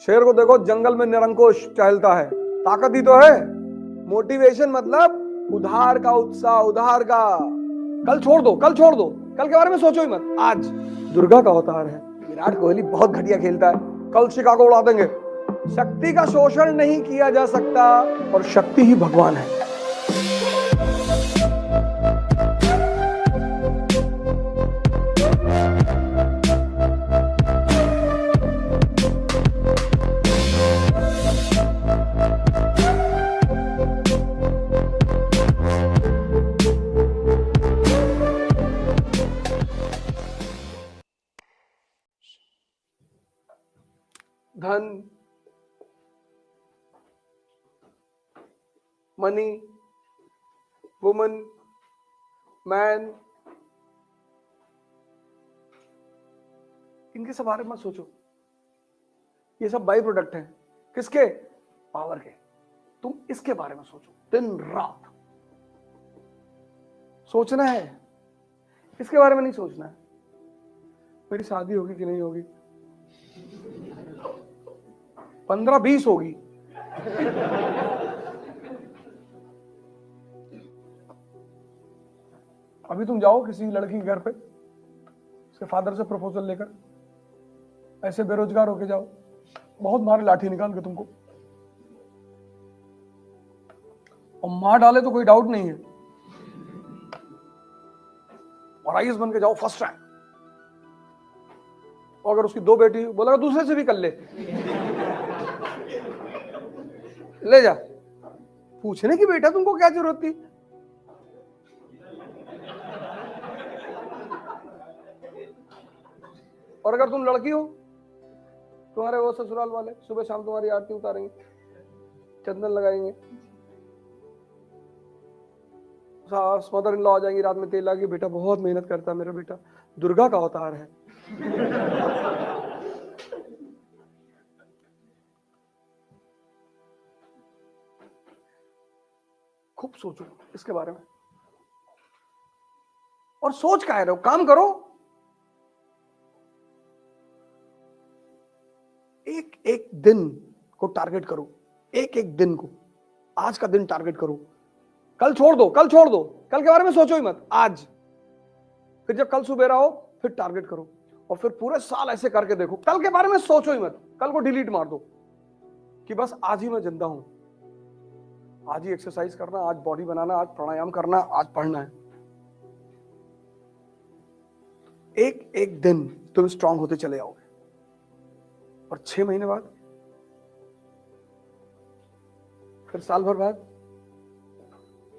शेर को देखो जंगल में निरंकुश टहलता है, ताकत ही तो है। मोटिवेशन मतलब उधार का उत्साह, उधार का। कल छोड़ दो, कल छोड़ दो, कल के बारे में सोचो ही मत। आज दुर्गा का अवतार है, विराट कोहली बहुत घटिया खेलता है, कल शिकागो उड़ा देंगे। शक्ति का शोषण नहीं किया जा सकता और शक्ति ही भगवान है। धन, मनी, वुमन, मैन, इनके सब बारे में सोचो। ये सब बाई प्रोडक्ट हैं किसके? पावर के। तुम इसके बारे में सोचो, दिन रात सोचना है, इसके बारे में नहीं सोचना है मेरी शादी होगी कि नहीं होगी, 15-20 होगी। अभी तुम जाओ किसी लड़की के घर पे, उसके फादर से प्रपोजल लेकर, ऐसे बेरोजगार होके जाओ, बहुत मारे लाठी निकाल के तुमको, और मार डाले तो कोई डाउट नहीं है, और आईएएस बन के जाओ फर्स्ट रैंक। और अगर उसकी 2 बेटी, बोला दूसरे से भी कर ले जा। पूछने की बेटा तुमको क्या जरूरत थी? और अगर तुम लड़की हो, तुम्हारे वो ससुराल वाले सुबह शाम तुम्हारी आरती उतारेंगे, चंदन लगाएंगे, सास मदर इन लॉ आ जाएंगी रात में तेल लाके, बेटा बहुत मेहनत करता है मेरा बेटा, दुर्गा का अवतार है। खूब सोचो इसके बारे में, और सोच का है रहो, काम करो। एक एक दिन को टारगेट करो, एक एक दिन को, आज का दिन टारगेट करो। कल छोड़ दो, कल छोड़ दो, कल के बारे में सोचो ही मत। आज फिर जब कल सुबह आओ फिर टारगेट करो, और फिर पूरे साल ऐसे करके देखो। कल के बारे में सोचो ही मत, कल को डिलीट मार दो कि बस आज ही मैं जिंदा हूं, आज ही एक्सरसाइज करना, आज बॉडी बनाना, आज प्राणायाम करना, आज पढ़ना है। एक एक दिन तुम स्ट्रांग होते चले आओगे, और 6 महीने बाद, फिर साल भर बाद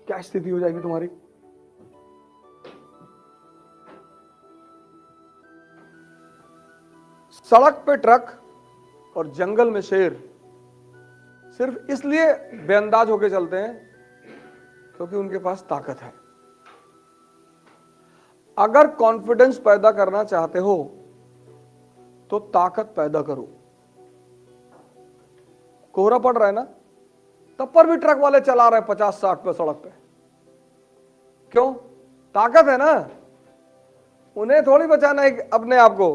क्या स्थिति हो जाएगी तुम्हारी? सड़क पे ट्रक और जंगल में शेर सिर्फ इसलिए बेअंदाज होके चलते हैं क्योंकि उनके पास ताकत है। अगर कॉन्फिडेंस पैदा करना चाहते हो तो ताकत पैदा करो। कोहरा पड़ रहा है ना, तब पर भी ट्रक वाले चला रहे हैं 50-60 पे सड़क पे, क्यों? ताकत है ना। उन्हें थोड़ी बचाना है अपने आप को,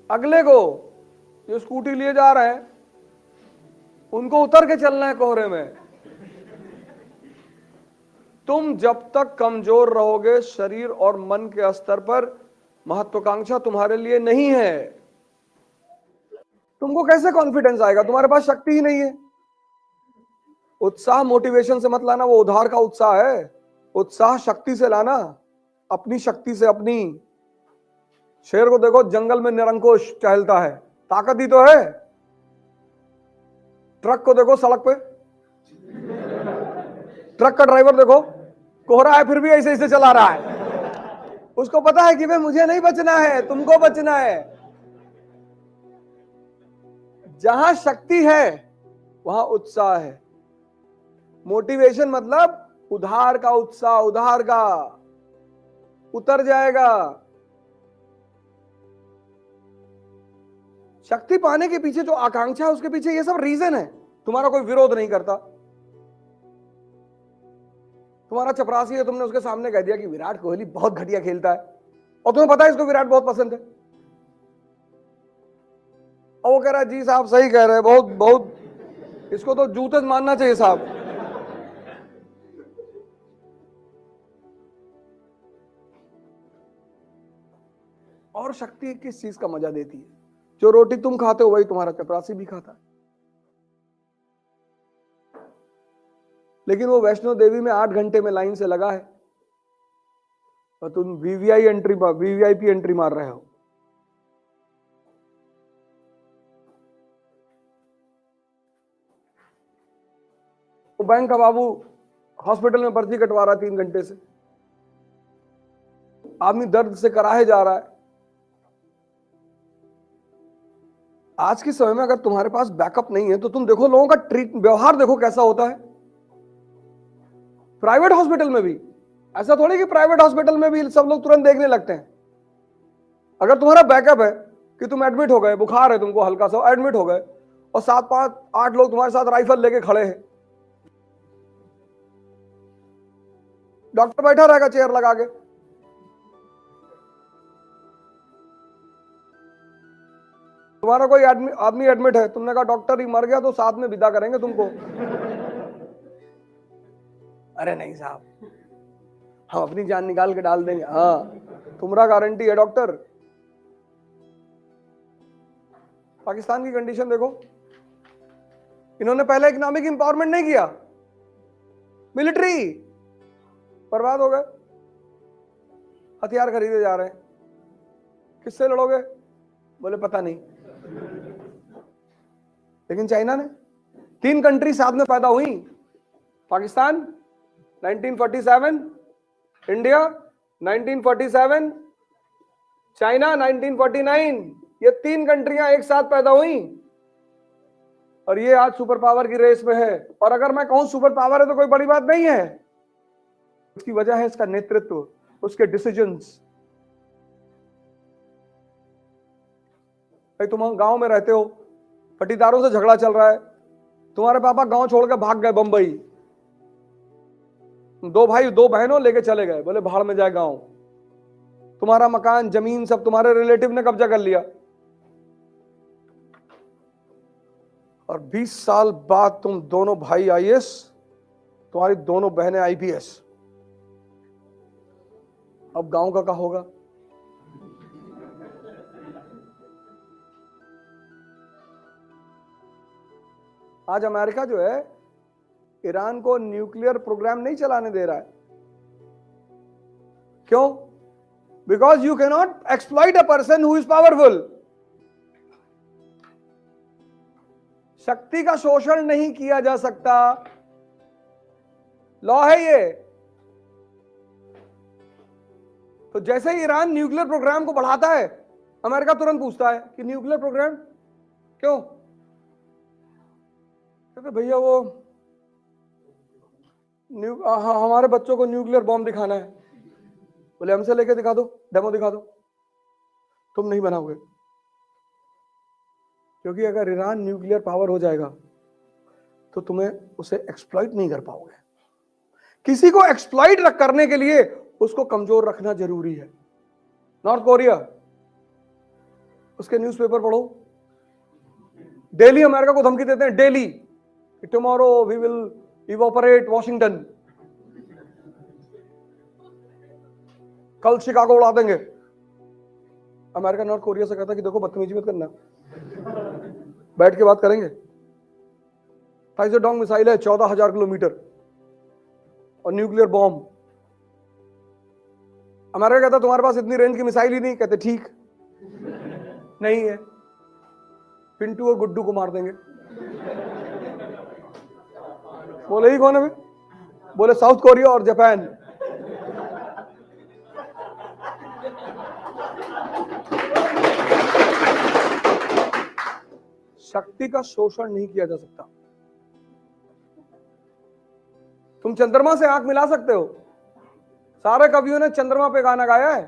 अगले को जो स्कूटी लिए जा रहे हैं उनको उतर के चलना है कोहरे में। तुम जब तक कमजोर रहोगे शरीर और मन के स्तर पर, महत्वाकांक्षा तुम्हारे लिए नहीं है। तुमको कैसे कॉन्फिडेंस आएगा? तुम्हारे पास शक्ति ही नहीं है। उत्साह मोटिवेशन से मत लाना, वो उधार का उत्साह है। उत्साह शक्ति से लाना, अपनी शक्ति से। अपनी शेर को देखो जंगल में निरंकुश टहलता है, ताकत ही तो है। ट्रक को देखो सड़क पे, ट्रक का ड्राइवर देखो, कोहरा है फिर भी ऐसे ऐसे चला रहा है। उसको पता है कि भाई मुझे नहीं बचना है, तुमको बचना है। जहां शक्ति है वहां उत्साह है। मोटिवेशन मतलब उधार का उत्साह, उधार का, उतर जाएगा। शक्ति पाने के पीछे जो आकांक्षा है उसके पीछे ये सब रीजन है। तुम्हारा कोई विरोध नहीं करता, तुम्हारा चपरासी है, तुमने उसके सामने कह दिया कि विराट कोहली बहुत घटिया खेलता है, और तुम्हें पता है इसको विराट बहुत पसंद है, और वो कह रहा है जी साहब सही कह रहे हैं, बहुत बहुत, इसको तो जूते से मारना चाहिए साहब। और शक्ति किस चीज का मजा देती है? जो रोटी तुम खाते हो वही तुम्हारा चपरासी भी खाता है। लेकिन वो वैष्णो देवी में 8 घंटे में लाइन से लगा है और तुम वीवीआईपी एंट्री मार रहे हो। वो बैंक का बाबू हॉस्पिटल में पर्ची कटवा रहा है 3 घंटे से, आदमी दर्द से कराहे जा रहा है। आज के समय में अगर तुम्हारे पास बैकअप नहीं है तो तुम देखो लोगों का व्यवहार देखो कैसा होता है। प्राइवेट हॉस्पिटल में भी ऐसा थोड़ी कि प्राइवेट हॉस्पिटल में भी सब लोग तुरंत देखने लगते हैं। अगर तुम्हारा बैकअप है कि तुम एडमिट हो गए, बुखार है तुमको हल्का सा, एडमिट हो गए और 7, 5, 8 लोग तुम्हारे साथ राइफल लेके खड़े हैं, डॉक्टर बैठा रहेगा चेयर लगा के। तुम्हारा कोई आदमी एडमिट है, तुमने कहा डॉक्टर ही मर गया तो साथ में विदा करेंगे तुमको। अरे नहीं साहब, हम अपनी जान निकाल के डाल देंगे। हाँ, तुम्हारा गारंटी है डॉक्टर। पाकिस्तान की कंडीशन देखो, इन्होंने पहले इकोनॉमिक इंपावरमेंट नहीं किया, मिलिट्री बर्बाद हो गए, हथियार खरीदे जा रहे हैं। किससे लड़ोगे? बोले पता नहीं। लेकिन चाइना ने 3 कंट्री साथ में पैदा हुई, पाकिस्तान 1947, इंडिया 1947, चाइना 1949, ये 3 कंट्रियां एक साथ पैदा हुई और ये आज सुपर पावर की रेस में है। और अगर मैं कहूं सुपर पावर है तो कोई बड़ी बात नहीं है, उसकी वजह है इसका नेतृत्व, उसके डिसीजंस। भाई तुम गांव में रहते हो, पट्टीदारों से झगड़ा चल रहा है, तुम्हारे पापा गांव छोड़ के भाग गए बंबई, 2 भाई 2 बहनों लेके चले गए, बोले भाड़ में जाए गांव। तुम्हारा मकान जमीन सब तुम्हारे रिलेटिव ने कब्जा कर लिया और 20 साल बाद तुम दोनों भाई आईएएस, तुम्हारी दोनों बहनें आईपीएस। अब गांव का क्या होगा? आज अमेरिका जो है ईरान को न्यूक्लियर प्रोग्राम नहीं चलाने दे रहा है। क्यों? Because you can not exploit a person who is powerful. शक्ति का शोषण नहीं किया जा सकता, लॉ है ये। तो जैसे ही ईरान न्यूक्लियर प्रोग्राम को बढ़ाता है, अमेरिका तुरंत पूछता है कि न्यूक्लियर प्रोग्राम क्यों? कहते भैया वो हमारे बच्चों को न्यूक्लियर बॉम्ब दिखाना है। बोले हमसे लेके दिखा दो, डेमो दिखा दो। तुम नहीं बनाओगे, क्योंकि अगर ईरान न्यूक्लियर पावर हो जाएगा तो तुम्हें उसे एक्सप्लॉइट नहीं कर पाओगे। किसी को एक्सप्लॉइट करने के लिए उसको कमजोर रखना जरूरी है। नॉर्थ कोरिया, उसके न्यूज़पेपर पढ़ो, डेली अमेरिका को धमकी देते हैं, daily, tomorrow we will evaporate Washington, कल शिकागो उड़ा देंगे। अमेरिका नॉर्थ कोरिया से कहता कि देखो बदतमीजी मत करना, बैठ के बात करेंगे। टाइजरडोंग मिसाइल है 14,000 किलोमीटर और न्यूक्लियर बॉम्ब। अमेरिका कहता तुम्हारे पास इतनी रेंज की मिसाइल ही नहीं। कहते ठीक नहीं है, पिंटू और गुड्डू को मार देंगे। बोले ही कौन है? बोले साउथ कोरिया और जापान। शक्ति का शोषण नहीं किया जा सकता। तुम चंद्रमा से आंख मिला सकते हो, सारे कवियों ने चंद्रमा पे गाना गाया है।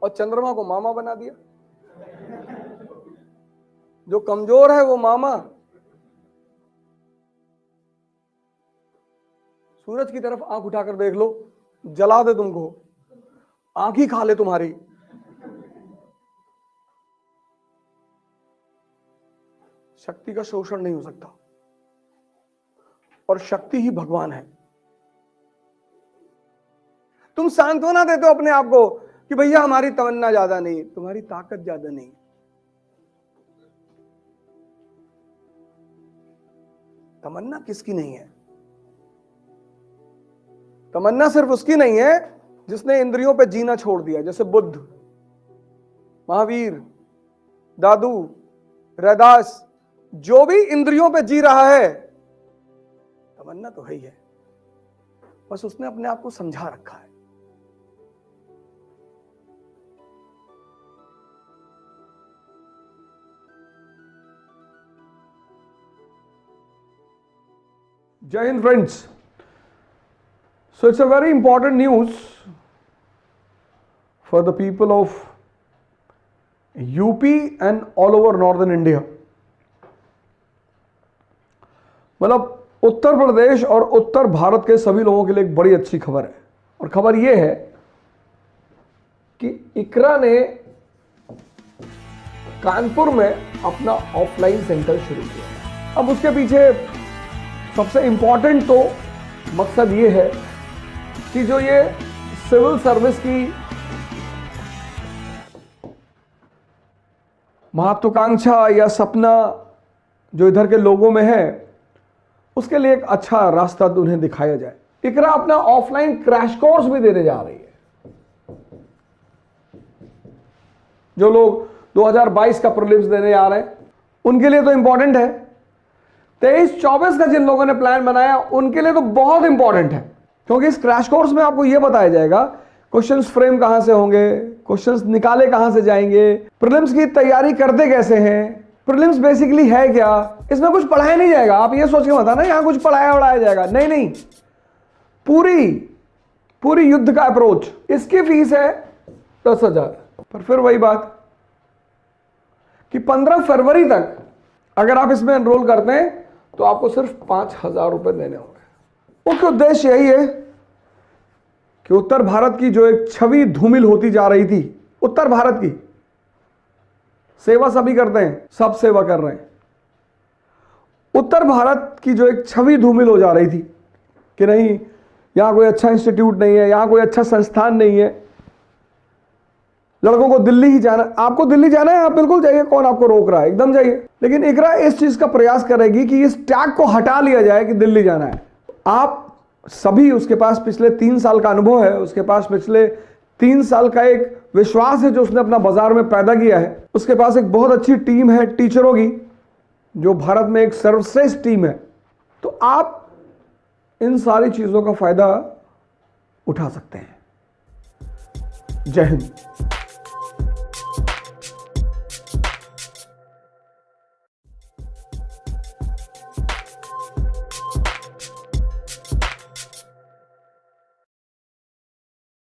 और चंद्रमा को मामा बना दिया। जो कमजोर है वो मामा। सूरज की तरफ आंख उठाकर देख लो, जला दे तुमको, आंख ही खा ले तुम्हारी। शक्ति का शोषण नहीं हो सकता, और शक्ति ही भगवान है। तुम सांत्वना देते हो अपने आप को कि भैया हमारी तमन्ना ज्यादा नहीं, तुम्हारी ताकत ज्यादा नहीं। तमन्ना किसकी नहीं है? तमन्ना सिर्फ उसकी नहीं है जिसने इंद्रियों पे जीना छोड़ दिया, जैसे बुद्ध, महावीर, दादू, रैदास, जो भी इंद्रियों पे जी रहा है, तमन्ना तो है ही है, बस उसने अपने आप को समझा रखा है। Jai Hind friends. So it's a very important news for the people of UP and all over northern India. मतलब उत्तर प्रदेश और उत्तर भारत के सभी लोगों के लिए एक बड़ी अच्छी खबर है, और खबर यह है कि इकरा ने कानपुर में अपना ऑफलाइन सेंटर शुरू किया। अब उसके पीछे सबसे इंपॉर्टेंट तो मकसद ये है कि जो ये सिविल सर्विस की महत्वाकांक्षा या सपना जो इधर के लोगों में है, उसके लिए एक अच्छा रास्ता उन्हें दिखाया जाए। इकरा अपना ऑफलाइन क्रैश कोर्स भी देने जा रही है। जो लोग 2022 का प्रीलिम्स देने जा रहे हैं उनके लिए तो इंपॉर्टेंट है। 23-24 का जिन लोगों ने प्लान बनाया उनके लिए तो बहुत इंपॉर्टेंट है, क्योंकि इस क्रैश कोर्स में आपको यह बताया जाएगा क्वेश्चंस फ्रेम कहां से होंगे, क्वेश्चंस निकाले कहां से जाएंगे, प्रीलिम्स की तैयारी करते कैसे हैं, प्रीलिम्स बेसिकली है क्या। इसमें कुछ पढ़ाया नहीं जाएगा, आप ये सोच के मत आना यहां कुछ पढ़ाया जाएगा, नहीं नहीं, पूरी युद्ध का अप्रोच। इसकी फीस है 10,000, पर फिर वही बात कि 15 फरवरी तक अगर आप इसमें एनरोल करते हैं तो आपको सिर्फ 5,000 रुपए देने होंगे। मुख्य उद्देश्य यही है कि उत्तर भारत की जो एक छवि धूमिल होती जा रही थी, उत्तर भारत की सेवा सभी करते हैं, सब सेवा कर रहे हैं। उत्तर भारत की जो एक छवि धूमिल हो जा रही थी कि नहीं यहां कोई अच्छा इंस्टीट्यूट नहीं है, यहां कोई अच्छा संस्थान नहीं है, लड़कों को दिल्ली ही जाना। आपको दिल्ली जाना है, आप बिल्कुल जाइए, कौन आपको रोक रहा है, एकदम जाइए। लेकिन इकरा इस चीज का प्रयास करेगी कि इस टैग को हटा लिया जाए कि दिल्ली जाना है। आप सभी, उसके पास पिछले 3 साल का अनुभव है, उसके पास पिछले 3 साल का एक विश्वास है जो उसने अपना बाजार में पैदा किया है, उसके पास एक बहुत अच्छी टीम है टीचरों की जो भारत में एक सर्वश्रेष्ठ टीम है। तो आप इन सारी चीजों का फायदा उठा सकते हैं। जय हिंद।